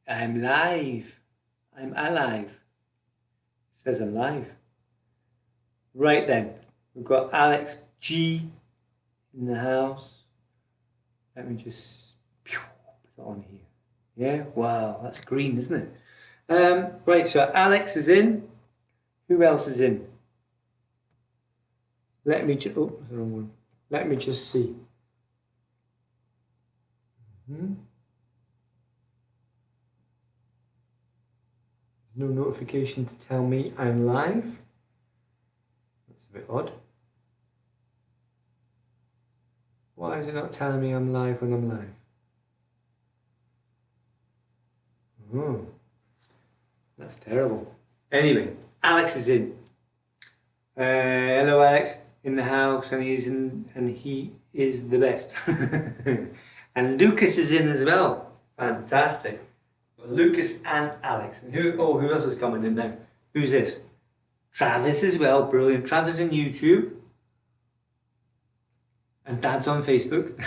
I'm live. I'm alive. It says I'm live. Right then, we've got Alex G in the house. Let me just put it on here. Yeah, wow, that's green, isn't it? Right, so Alex is in. Who else is in? Let me just, oh, the wrong one. Let me just see. There's no notification to tell me I'm live. That's a bit odd. Why is it not telling me I'm live when I'm live? Oh, that's terrible. Anyway, Alex is in. Hello, Alex, in the house, and he is the best. And Lucas is in as well. Fantastic. Lucas and Alex. And who else is coming in now? Who's this? Travis as well. Brilliant. Travis on YouTube. And Dad's on Facebook.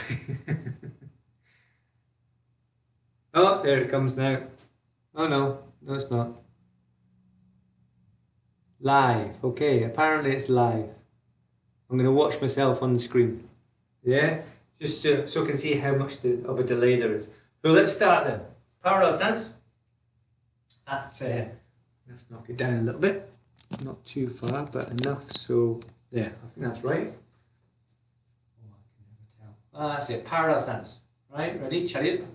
Oh, there it comes now. Oh no, it's not. Live. Okay, apparently it's live. I'm going to watch myself on the screen. Yeah? Just so I can see how much of a delay there is. So let's start then. Parallel stance. Let's knock it down a little bit. Not too far, but enough. So, yeah, I think that's right. Oh, I can never tell. That's it. Parallel stance. Right, ready? Chariot.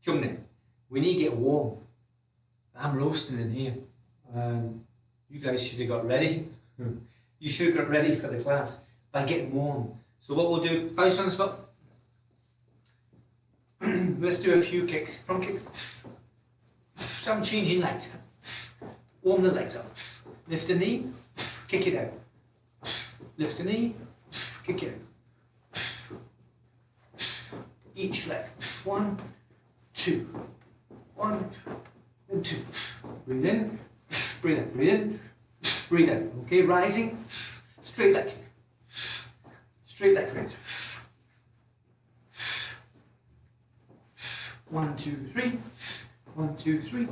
Come then. We need to get warm. I'm roasting in here. You guys should have got ready. You should have got ready for the class by getting warm. So what we'll do, bounce on the spot. Let's do a few kicks. Front kick. Some changing legs. Warm the legs up. Lift the knee, kick it out. Lift the knee, kick it out. Each leg. 1, 2. 1 and 2. Breathe in, breathe out, breathe in, breathe out. Okay, rising, straight leg. Straight leg raise. 1, 2, 3. 1, 2, 3.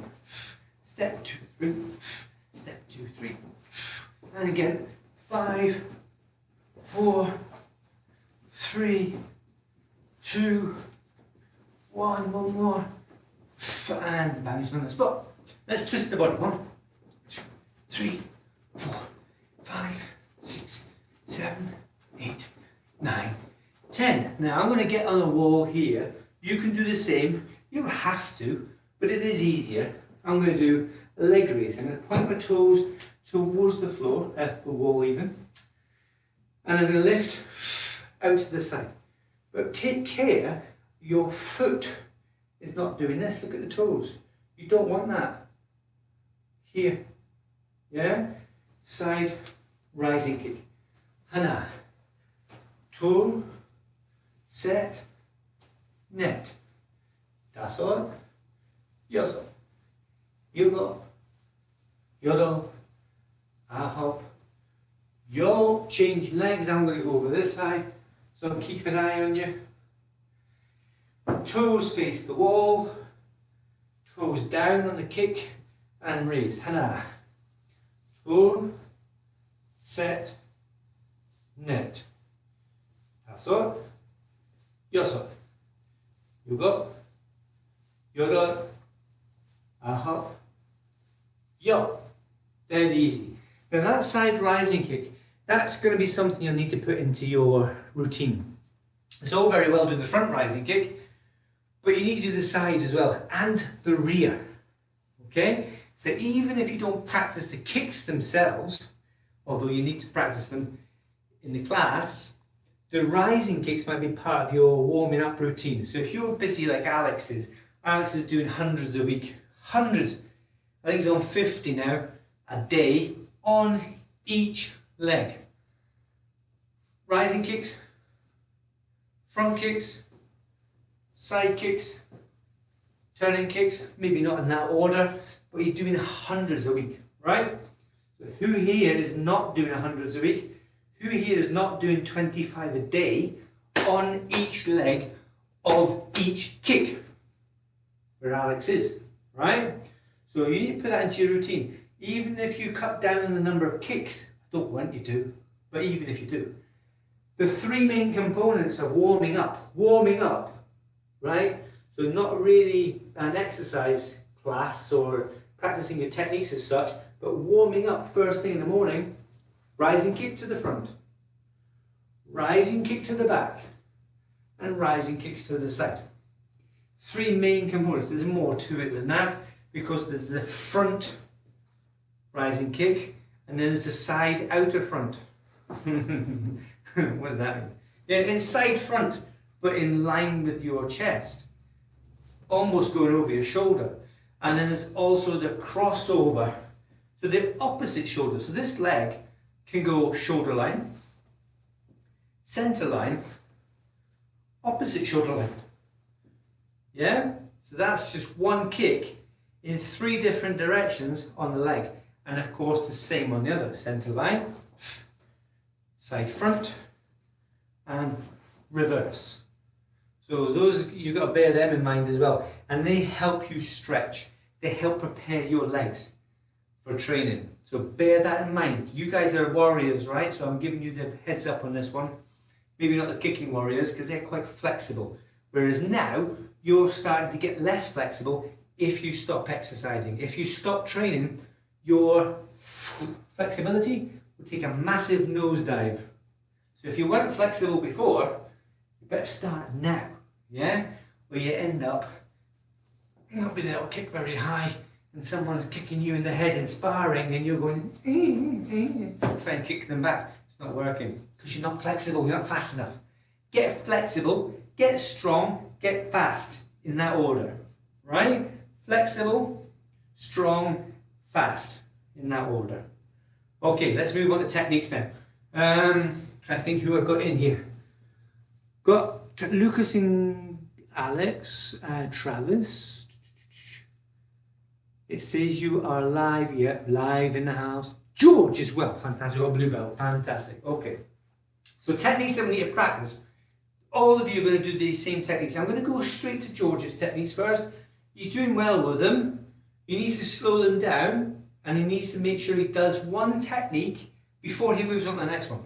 Step 2, 3. Step 2, 3. And again, 5, 4, 3, 2, 1. One more. And bounce on the spot. Let's twist the body. 1, 2, 3, 4, 5, 6, 7, 8, 9, 10. Now I'm going to get on a wall here. You can do the same. You don't have to, but it is easier. I'm going to do a leg raise. I'm going to point my toes towards the floor, the wall even. And I'm going to lift out to the side. But take care your foot is not doing this. Look at the toes. You don't want that. Here. Yeah? Side rising kick. Hana. Toe. Set. Net. Taso. Yoso. Yugo. Yodel. Ahop. Yo. Change legs. I'm going to go over this side. So keep an eye on you. Toes face the wall. Toes down on the kick. And raise. Hana. Toe. Set. Net. Taso. Yoso. Yugo. Yodel. Ahop. Yo. Dead easy. Now that side rising kick, that's going to be something you'll need to put into your routine. It's all very well doing the front rising kick, but you need to do the side as well, and the rear. Okay? So even if you don't practice the kicks themselves, although you need to practice them in the class, the rising kicks might be part of your warming up routine. So if you're busy like Alex is doing hundreds a week. Hundreds. I think he's on 50 now a day on each leg. Rising kicks, front kicks, side kicks, turning kicks, maybe not in that order, but he's doing hundreds a week, right? So who here is not doing hundreds a week? Who here is not doing 25 a day on each leg of each kick? Where Alex is. right? So you need to put that into your routine. Even if you cut down on the number of kicks, I don't want you to, but even if you do, the three main components of warming up, right? So not really an exercise class or practicing your techniques as such, but warming up first thing in the morning, rising kick to the front, rising kick to the back, and rising kicks to the side. Three main components. There's more to it than that, because there's the front rising kick, and then there's the side outer front. What does that mean? Yeah, inside front, but in line with your chest, almost going over your shoulder. And then there's also the crossover, so the opposite shoulder. So this leg can go shoulder line, center line, opposite shoulder line. Yeah? So that's just one kick in three different directions on the leg. And of course the same on the other. Center line, side front, and reverse. So those, you've got to bear them in mind as well. And they help you stretch. They help prepare your legs for training. So bear that in mind. You guys are warriors, right? So I'm giving you the heads up on this one. Maybe not the kicking warriors, because they're quite flexible. Whereas now, you're starting to get less flexible if you stop exercising. If you stop training, your flexibility will take a massive nosedive. So if you weren't flexible before, you better start now, yeah? Or you end up not being able to kick very high, and someone's kicking you in the head in sparring, and you're going, try and kick them back. It's not working, because you're not flexible, you're not fast enough. Get flexible, get strong, get fast, in that order, right? Flexible, strong, fast, in that order. Okay, let's move on to techniques now. Try to think who I've got in here. Got Lucas and Alex, Travis. It says you are live, yeah, live in the house. George as well, fantastic. Got blue belt, fantastic. Okay, so techniques that we need to practice. All of you are going to do these same techniques. I'm going to go straight to George's techniques first. He's doing well with them. He needs to slow them down, and he needs to make sure he does one technique before he moves on to the next one.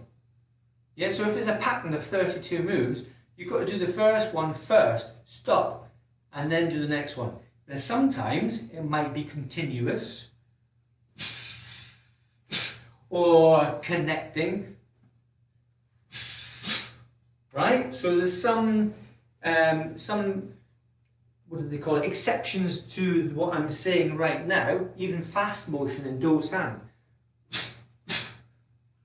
Yeah, so if there's a pattern of 32 moves, you've got to do the first one first, stop, and then do the next one. Now sometimes it might be continuous or connecting, right? So there's some what do they call it, exceptions to what I'm saying right now, even fast motion in Do-san.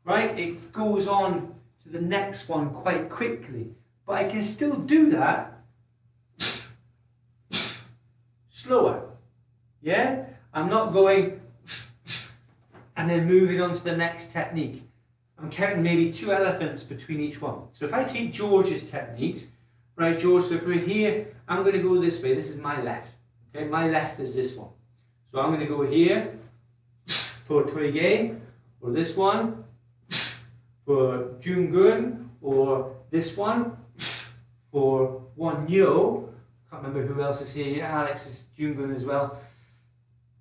Right? It goes on to the next one quite quickly, but I can still do that slower. Yeah? I'm not going and then moving on to the next technique. I'm counting maybe 2 elephants between each one. So if I take George's techniques, right, George, so if we're here, I'm going to go this way. This is my left. Okay, my left is this one. So I'm going to go here for Toige, or this one for Jungun, or this one for Wonyo. Can't remember who else is here. Alex is Jungun as well.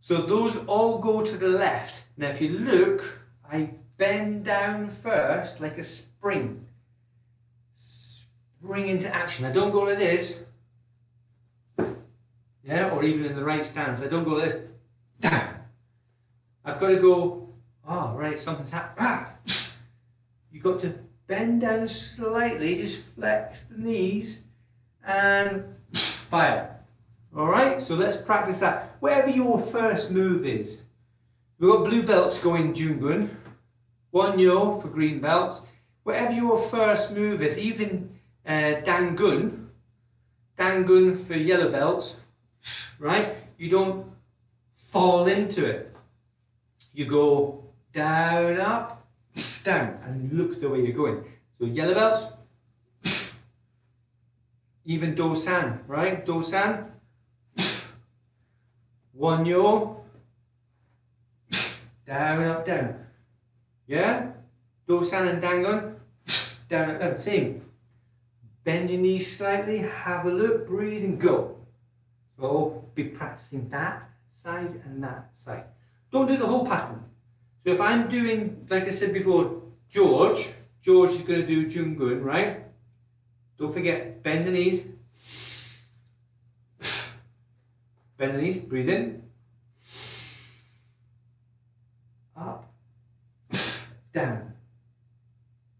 So those all go to the left. Now if you look, I bend down first like a spring. Spring into action. I don't go like this. Yeah, or even in the right stance. I don't go like this. I've got to go, oh right, something's happened. You've got to bend down slightly, just flex the knees and fire. Alright, so let's practice that. Whatever your first move is. We've got blue belts going Jungun, Wonyo for green belts. Whatever your first move is, even Dangun for yellow belts, right? You don't fall into it. You go down, up, down, and look the way you're going. So yellow belts, even Do-san, right? Do-san, Wonyo, down, up, down. Yeah? Do-san and Dangun, down, up, down. Same. Bend your knees slightly, have a look, breathe and go. So be practicing that side and that side. Don't do the whole pattern. So if I'm doing, like I said before, George is going to do Jungun, right? Don't forget, bend the knees. Bend the knees, breathe in. Up, down.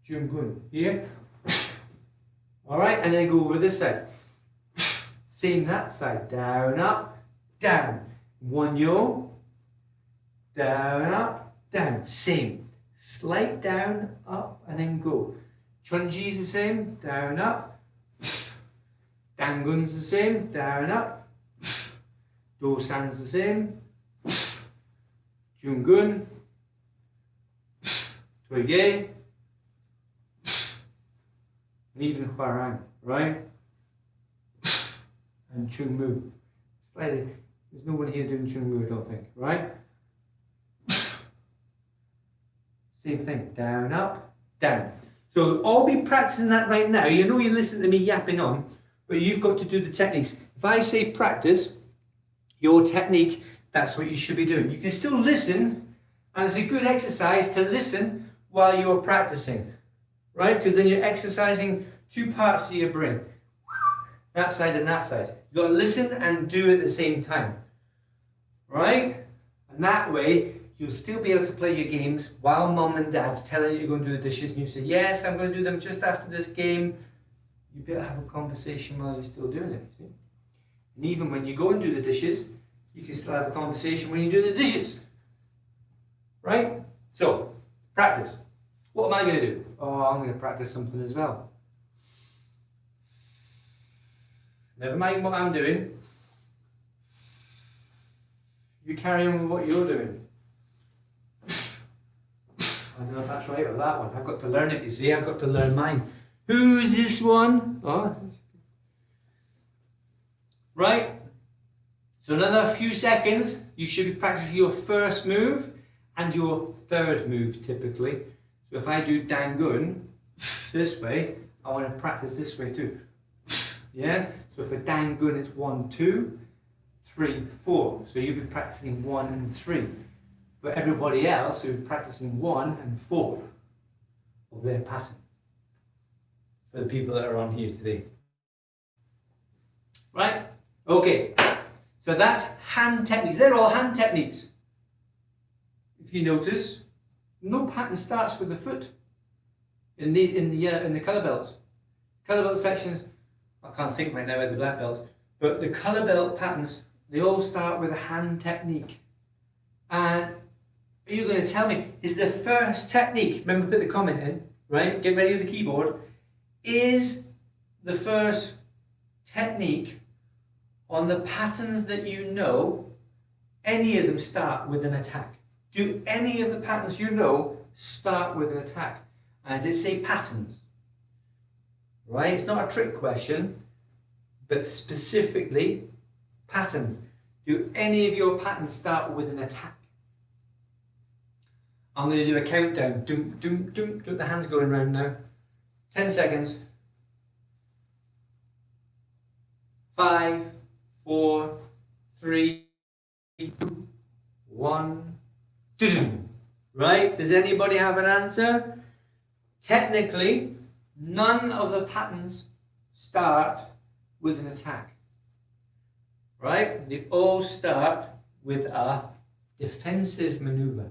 Jungun, here. Alright, and then go over this side. Same that side, down, up, down. One yo, down, up, down. Same. Slight down, up, and then go. Chunji's the same, down, up. Dangun's the same, down, up. Dosan's the same. Jungun. Toige. And even Hwarang, right? And Chungmu. Slightly. There's no one here doing Chungmu, I don't think, right? Same thing, down, up, down. So I'll be practicing that right now. You know, you listen to me yapping on, but you've got to do the techniques. If I say practice your technique, that's what you should be doing. You can still listen, and it's a good exercise to listen while you're practicing, right? Because then you're exercising two parts of your brain, that side and that side. You've got to listen and do at the same time, right? And that way, you'll still be able to play your games while mum and dad's telling you you're going to do the dishes, and you say, yes, I'm going to do them just after this game. You better have a conversation while you're still doing it, see? And even when you go and do the dishes, you can still have a conversation when you do the dishes, right? So, practice. What am I going to do? Oh, I'm going to practice something as well. Never mind what I'm doing. You carry on with what you're doing. I don't know if that's right or that one. I've got to learn it, you see. I've got to learn mine. Who's this one? Oh. Right. So another few seconds, you should be practicing your first move and your third move typically. So if I do Dangun this way, I want to practice this way too. Yeah? So for Dangun it's 1, 2, 3, 4. So you'll be practicing 1 and 3. But everybody else will be practicing 1 and 4 of their pattern. For the people that are on here today. Right? Okay. So that's hand techniques. They're all hand techniques. If you notice, no pattern starts with the foot in the colour belts. Colour belt sections, I can't think right now about the black belts, but the colour belt patterns, they all start with a hand technique. And are you going to tell me, is the first technique, remember put the comment in, right? Get ready with the keyboard. Is the first technique on the patterns that you know, any of them start with an attack? Do any of the patterns you know start with an attack? And I did say patterns, right? It's not a trick question, but specifically patterns. Do any of your patterns start with an attack? I'm going to do a countdown. Doom, doom, doom, doom. The hands going round now. 10 seconds. 5, 4, 3, 2, 1. Right? Does anybody have an answer? Technically, none of the patterns start with an attack. Right? They all start with a defensive maneuver.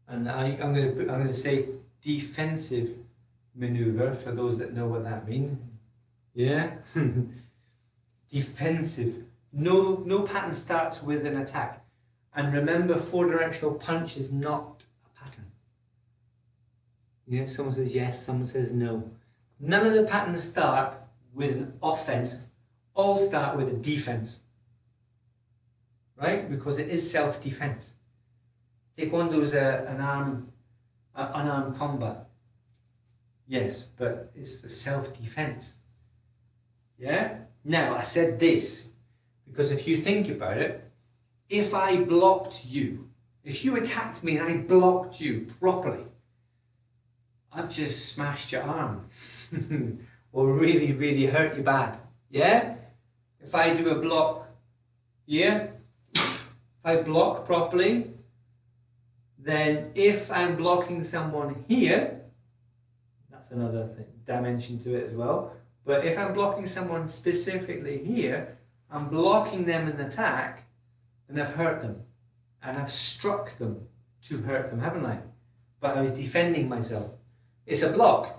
And I'm going to say defensive maneuver for those that know what that means. Yeah? Defensive. No pattern starts with an attack. And remember, 4-directional punch is not a pattern. Yeah, someone says yes, someone says no. None of the patterns start with an offense. All start with a defense. Right? Because it is self-defense. Taekwondo is an unarmed combat. Yes, but it's a self-defense. Yeah? Now, I said this because if you think about it, if I blocked you, if you attacked me and I blocked you properly, I've just smashed your arm or really, really hurt you bad. Yeah? If I do a block here, if I block properly, then if I'm blocking someone here, that's another dimension to it as well. But if I'm blocking someone specifically here, I'm blocking them in attack, and I've hurt them. And I've struck them to hurt them, haven't I? But I was defending myself. It's a block.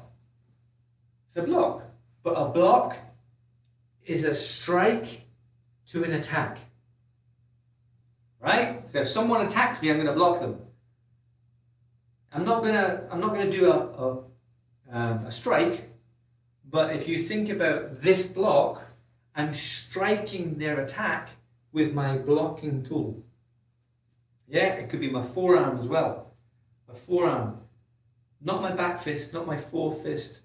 It's a block. But a block is a strike to an attack. Right? So if someone attacks me, I'm going to block them. I'm not going to do a strike, but if you think about this block, I'm striking their attack with my blocking tool. Yeah, it could be my forearm as well. My forearm. Not my back fist, not my fore fist.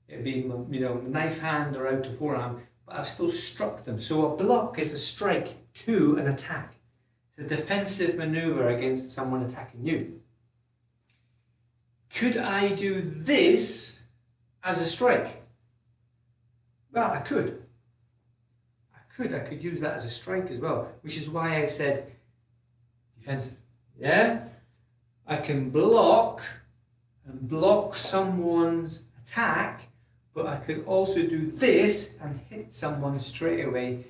It'd be my, knife hand or outer forearm, but I've still struck them. So a block is a strike to an attack. It's a defensive maneuver against someone attacking you. Could I do this as a strike? Well, I could. I could use that as a strike as well, which is why I said defensive. Yeah? I can block someone's attack, but I could also do this and hit someone straight away,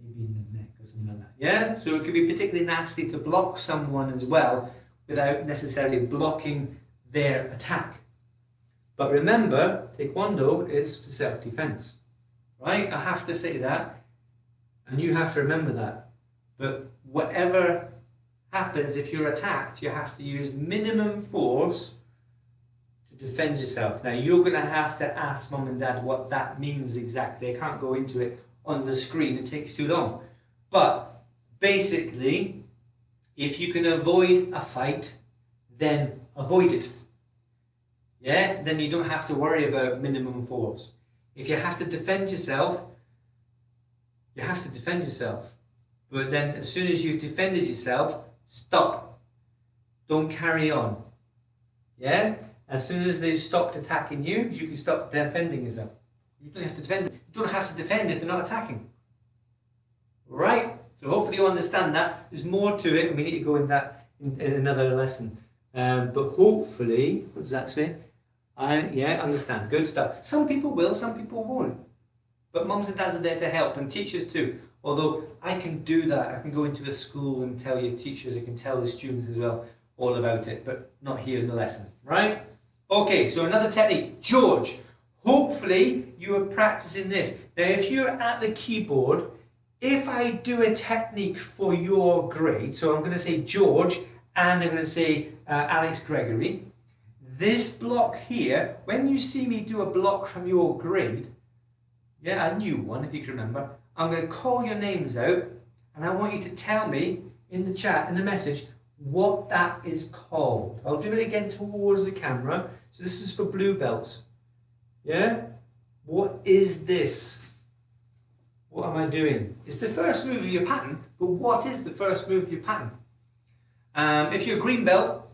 maybe in the neck or something like that. Yeah? So it could be particularly nasty to block someone as well without necessarily blocking their attack. But remember, Taekwondo is for self-defense. Right? I have to say that, and you have to remember that. But whatever happens, if you're attacked, you have to use minimum force to defend yourself. Now, you're going to have to ask mum and dad what that means exactly. I can't go into it on the screen, it takes too long. But basically, if you can avoid a fight, then avoid it. Yeah, then you don't have to worry about minimum force. If you have to defend yourself, you have to defend yourself. But then as soon as you've defended yourself, stop. Don't carry on. Yeah? As soon as they've stopped attacking you, you can stop defending yourself. You don't have to defend. You don't have to defend if they're not attacking. Right? So hopefully you understand that. There's more to it, and we need to go in that in another lesson. But hopefully, what does that say? Understand. Good stuff. Some people will, some people won't. But mums and dads are there to help, and teachers too. Although I can do that. I can go into a school and tell you teachers, I can tell the students as well all about it, but not here in the lesson. Right? Okay, so another technique. George, hopefully you are practicing this. Now if you're at the keyboard, if I do a technique for your grade, so I'm going to say George and I'm going to say Alex Gregory, this block here, when you see me do a block from your grade, yeah, a new one if you can remember, I'm going to call your names out and I want you to tell me in the chat, in the message, what that is called. I'll do it again towards the camera. So this is for blue belts. Yeah? What is this? What am I doing? It's the first move of your pattern, but what is the first move of your pattern? If you're a green belt,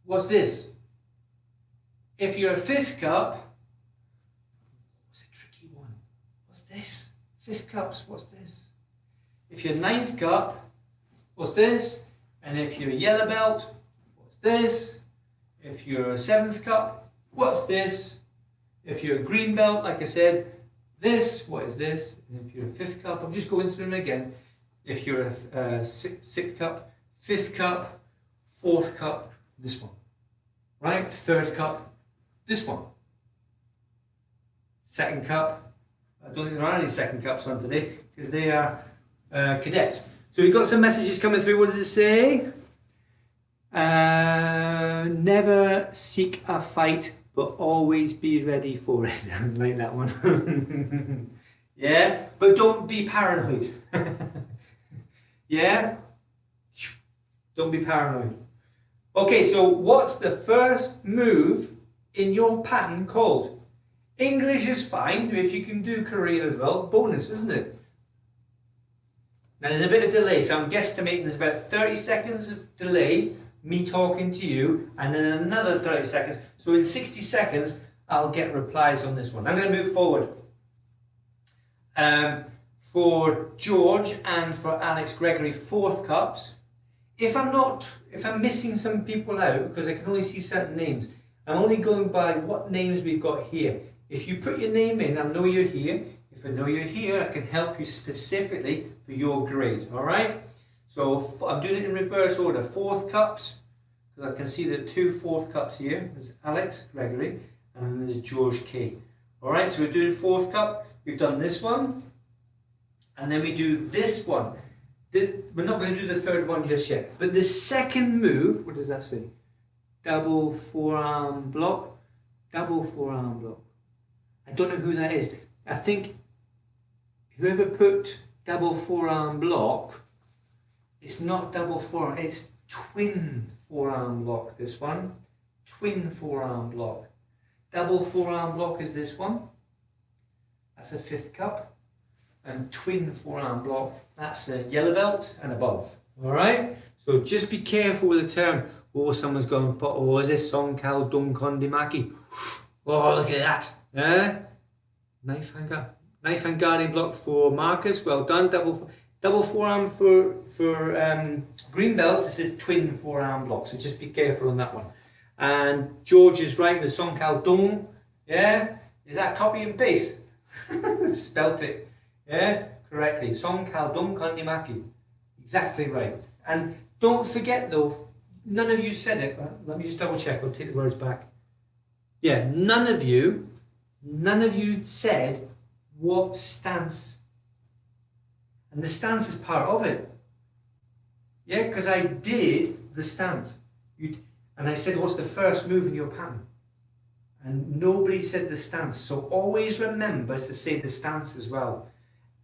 what's this? If you're a fifth cup, what's a tricky one? What's this? Fifth cups, what's this? If you're ninth cup, what's this? And if you're a yellow belt, what's this? If you're a seventh cup, what's this? If you're a green belt, like I said, this, what is this? And if you're a fifth cup, I'm just going through them again. If you're a sixth cup, fifth cup, fourth cup, this one. Right? Third cup, this one. Second cup, I don't think there are any second cups on today because they are cadets. So we've got some messages coming through. What does it say? Never seek a fight, but always be ready for it. I like that one. Yeah, but don't be paranoid. Yeah? Don't be paranoid. Okay, so what's the first move in your pattern called? English is fine. If you can do Korean as well, bonus, isn't it? Now there's a bit of delay, so I'm guesstimating there's about 30 seconds of delay, me talking to you, and then another 30 seconds. So in 60 seconds, I'll get replies on this one. I'm going to move forward. for George and for Alex Gregory, 4th cups. If I'm missing some people out, because I can only see certain names, I'm only going by what names we've got here. If you put your name in, I'll know you're here. If I know you're here, I can help you specifically for your grade, all right? So I'm doing it in reverse order. 4th cups, because I can see the 2 4th cups here. There's Alex Gregory, and there's George K. All right, so we're doing 4th cup. We've done this one, and then we do this one. We're not going to do the 3rd one just yet. But the second move, what does that say? Double forearm block. Double forearm block. I don't know who that is. I think whoever put double forearm block, it's not double forearm, it's twin forearm block, this one. Twin forearm block. Double forearm block is this one. That's a 5th cup. And twin forearm block, that's a yellow belt and above. All right? So just be careful with the term. Oh, someone's going, oh, is this Song Kal Dong Kondi Maki? Oh, look at that. Knife hand guarding block for Marcus. Well done. Double forearm for green belts. This is twin forearm block. So just be careful on that one. And George is right with Song Kal Dong. Yeah? Is that copy and paste? Spelt it. Yeah, correctly. Song Kal Dong Kondi Maki. Exactly right. And don't forget though, none of you said it. Let me just double check. I'll take the words back. Yeah, none of you said what stance. And the stance is part of it. Yeah, because I did the stance. And I said, what's the first move in your pattern? And nobody said the stance. So always remember to say the stance as well.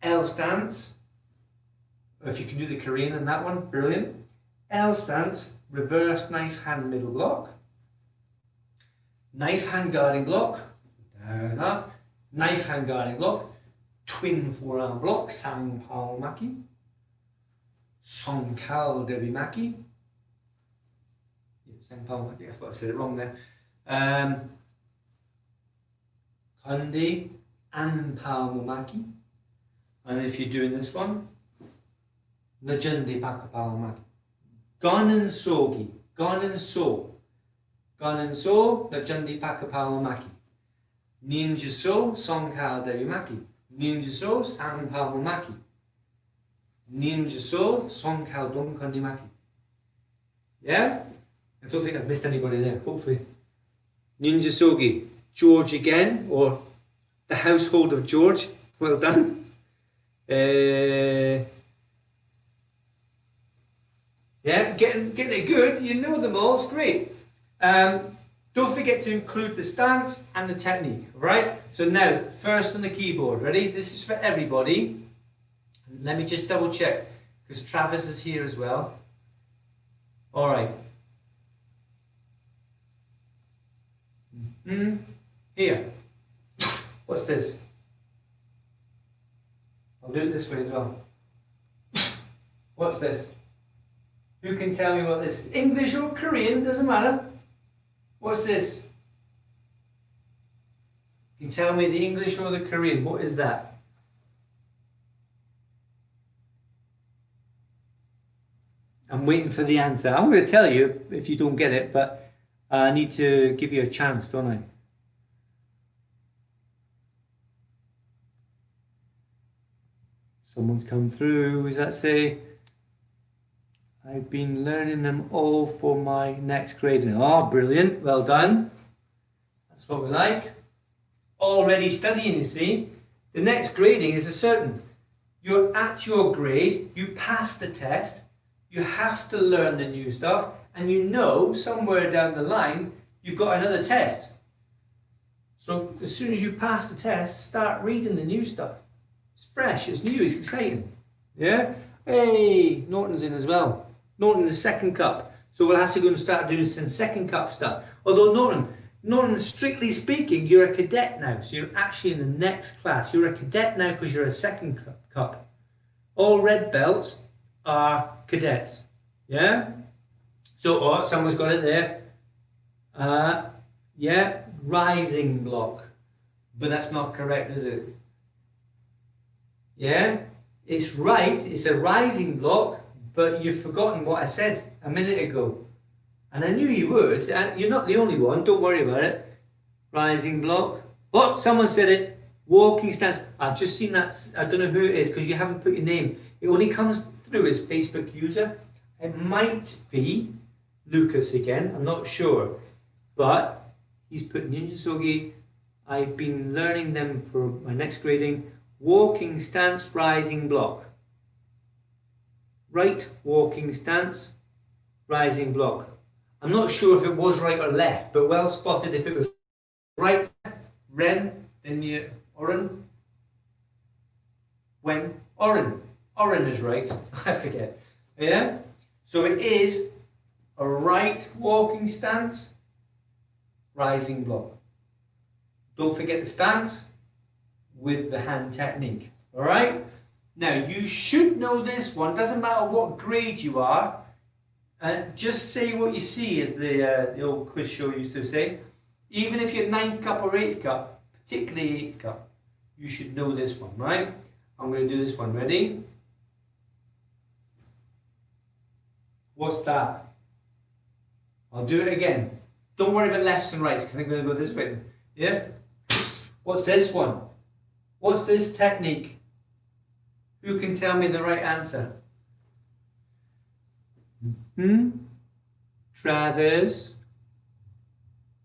L stance, if you can do the Korean in that one, brilliant. L stance, reverse knife hand middle block. Knife hand guarding block, down up. Knife hand guarding block, twin forearm block, Sang Pao Maki. Song Kal Devi Maki. Yeah, Sang Pao Maki, I thought I said it wrong there. Kondi An Pao Maki. And if you're doing this one, Najandi Pakapao Maki. Ganan Sogi. Ganan So. Ganan So, Najandi Pakapao Maki. Ninja So, Song Kal Devi Maki. Ninja So, Sang Pao Maki. Ninja So, Song Kal Dong Kondi Maki. Yeah? I don't think I've missed anybody there, hopefully. Ninja Sogi. George again, or the household of George. Well done. Yeah, getting it good. You know them all. It's great. Don't forget to include the stance and the technique. Right. So now, first on the keyboard. Ready? This is for everybody. Let me just double check because Travis is here as well. All right. Here. What's this? I'll do it this way as well. What's this? Who can tell me what this is? English or Korean, doesn't matter. What's this? You can tell me the English or the Korean. What is that? I'm waiting for the answer. I'm going to tell you if you don't get it, but I need to give you a chance, don't I? Someone's come through. Does that say? I've been learning them all for my next grading. Oh, brilliant. Well done. That's what we like. Already studying, you see. The next grading is a certain. You're at your grade. You passed the test. You have to learn the new stuff. And you know somewhere down the line, you've got another test. So as soon as you pass the test, start reading the new stuff. It's fresh, it's new, it's exciting. Yeah? Hey, Norton's in as well. Norton's the 2nd cup. So we'll have to go and start doing some 2nd cup stuff. Although Norton, strictly speaking, you're a cadet now. So you're actually in the next class. You're a cadet now because you're a 2nd cup. All red belts are cadets. Yeah? So, oh, someone's got it there. Yeah, rising block. But that's not correct, is it? Yeah? It's right, it's a rising block, but you've forgotten what I said a minute ago. And I knew you would. You're not the only one, don't worry about it. Rising block. Oh, someone said it. Walking stance. I've just seen that. I don't know who it is because you haven't put your name. It only comes through as Facebook user. It might be Lucas again, I'm not sure. But he's put Ninja Sogi. I've been learning them for my next grading. Walking stance, rising block. Right walking stance, rising block. I'm not sure if it was right or left, but well spotted if it was right. Ren, then you Oren. When Oren is right. I forget. Yeah. So it is a right walking stance, rising block. Don't forget the stance with the hand technique. All right. Now you should know this one. Doesn't matter what grade you are. Just say what you see, as the old quiz show used to say. Even if you're 9th cup or 8th cup, particularly 8th cup, you should know this one, right? I'm going to do this one. Ready? What's that? I'll do it again. Don't worry about lefts and rights because I'm going to go this way. Yeah? What's this one? What's this technique? Who can tell me the right answer? Travis.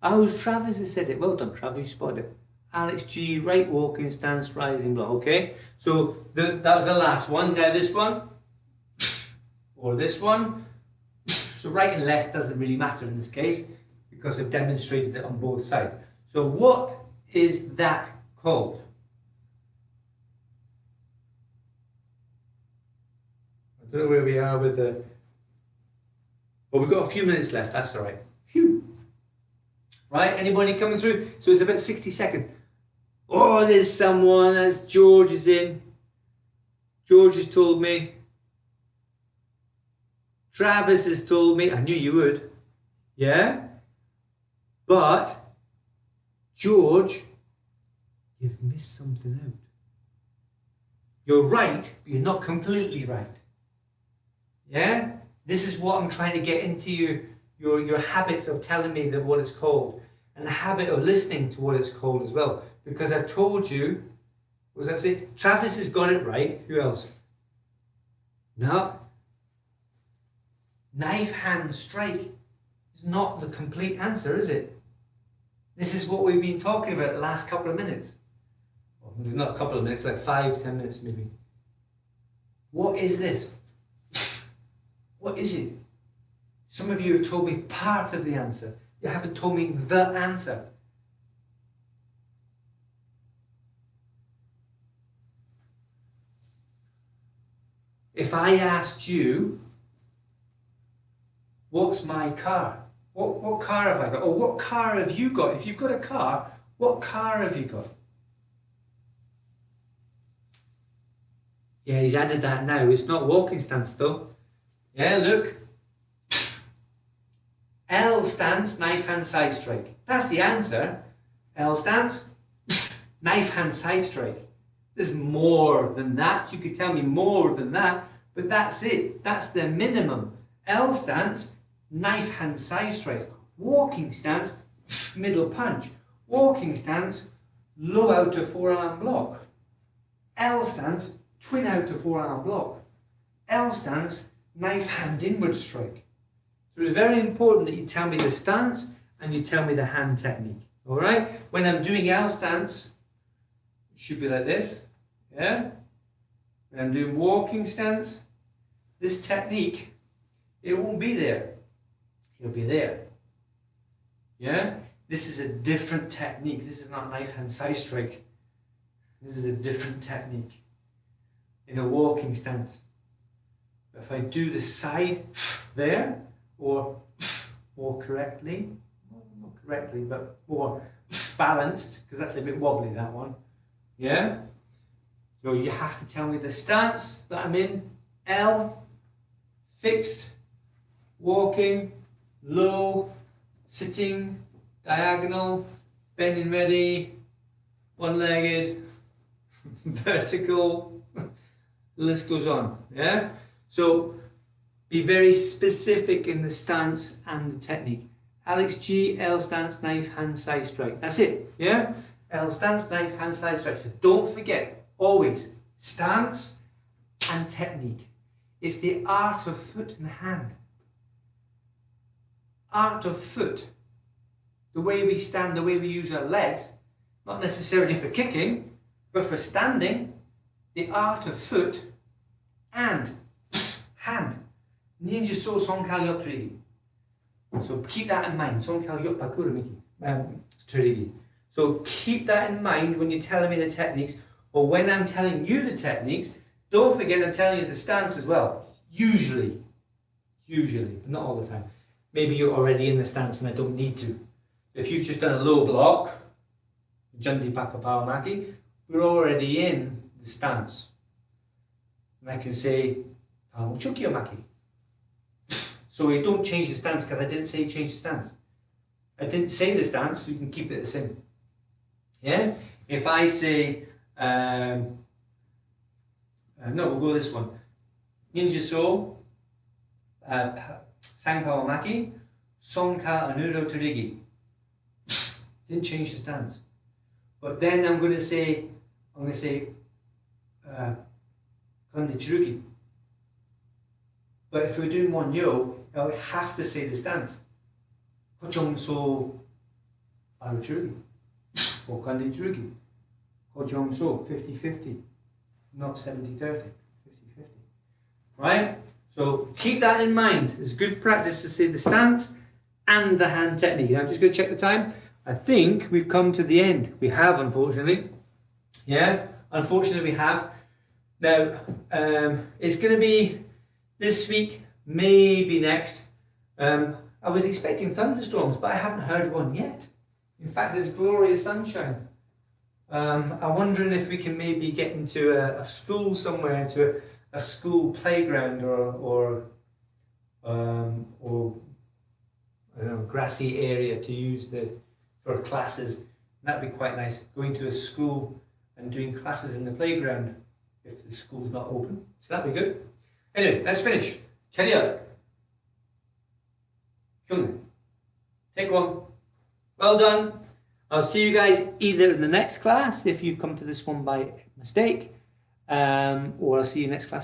Oh, it was Travis that said it. Well done, Travis, you spotted it. Alex G, right walking stance, rising block. Okay, so that was the last one. Now this one, or this one. So right and left doesn't really matter in this case because I've demonstrated it on both sides. So what is that called? I don't know where we are with the... Well, we've got a few minutes left, that's all right. Phew. Right, anybody coming through? So it's about 60 seconds. Oh, there's someone. That's George is in. George has told me. Travis has told me. I knew you would. Yeah? But, George, you've missed something out. You're right, but you're not completely right. Yeah? This is what I'm trying to get into your habit of telling me that what it's called, and the habit of listening to what it's called as well. Because I've told you, what was I say? Travis has got it right. Who else? No. Knife hand strike is not the complete answer, is it? This is what we've been talking about the last couple of minutes. Well, not a couple of minutes, like 5-10 minutes maybe. What is this? What is it? Some of you have told me part of the answer. You haven't told me the answer. If I asked you, what's my car? What car have I got? Or what car have you got? If you've got a car, what car have you got? Yeah, he's added that now. It's not walking stance though. Yeah, look. L stance, knife hand side strike. That's the answer. L stance, knife hand side strike. There's more than that. You could tell me more than that, but that's it. That's the minimum. L stance, knife hand side strike. Walking stance, middle punch. Walking stance, low outer forearm block. L stance, twin outer forearm block. L stance, knife hand inward strike. So it's very important that you tell me the stance and you tell me the hand technique. All right? When I'm doing L stance, it should be like this. Yeah? When I'm doing walking stance, this technique, it won't be there. It'll be there. Yeah? This is a different technique. This is not knife hand side strike. This is a different technique in a walking stance. If I do the side there, or more correctly, not correctly, but more balanced, because that's a bit wobbly, that one. Yeah? So you have to tell me the stance that I'm in. L, fixed, walking, low, sitting, diagonal, bending ready, one-legged, vertical, The list goes on. Yeah. So be very specific in the stance and the technique. Alex G, L stance, knife, hand, side strike. That's it. Yeah. L stance, knife, hand, side strike. So don't forget, always stance and technique. It's the art of foot and hand. Art of foot. The way we stand, the way we use our legs, not necessarily for kicking, but for standing. The art of foot and hand. Ninja so Songkal Yop Trigi. So keep that in mind. Songkal Yop Bakuramiki. Trigi. So keep that in mind when you're telling me the techniques, or when I'm telling you the techniques. Don't forget I'm telling you the stance as well. Usually, but not all the time. Maybe you're already in the stance and I don't need to. If you've just done a low block, Jundi Paka Pawamaki, we're already in the stance. And I can say, Chukiyomaki. So we don't change the stance because I didn't say change the stance. I didn't say the stance, so you can keep it the same. Yeah? If I say, no, we'll go this one. Ninja So, Sangpawamaki, Songka Anuro Torigi. Didn't change the stance. But then I'm going to say, Kondi Chiruki. But if we're doing one yo, I would have to say the stance. Kochong So Aruchurugi. Or Kondi Chiruki. Kochong So 50-50. Not 70-30. 50-50. Right? So keep that in mind. It's good practice to say the stance and the hand technique. Now I'm just going to check the time. I think we've come to the end. We have, unfortunately. Yeah, unfortunately we have. Now, it's going to be this week, maybe next. I was expecting thunderstorms, but I haven't heard one yet. In fact, there's glorious sunshine. I'm wondering if we can maybe get into a school somewhere, into a school playground or I don't know, grassy area to use for classes. That'd be quite nice. Going to a school and doing classes in the playground if the school's not open. So that'd be good. Anyway, let's finish. Cheerio. Take one. Well done. I'll see you guys either in the next class if you've come to this one by mistake, or I'll see you next class.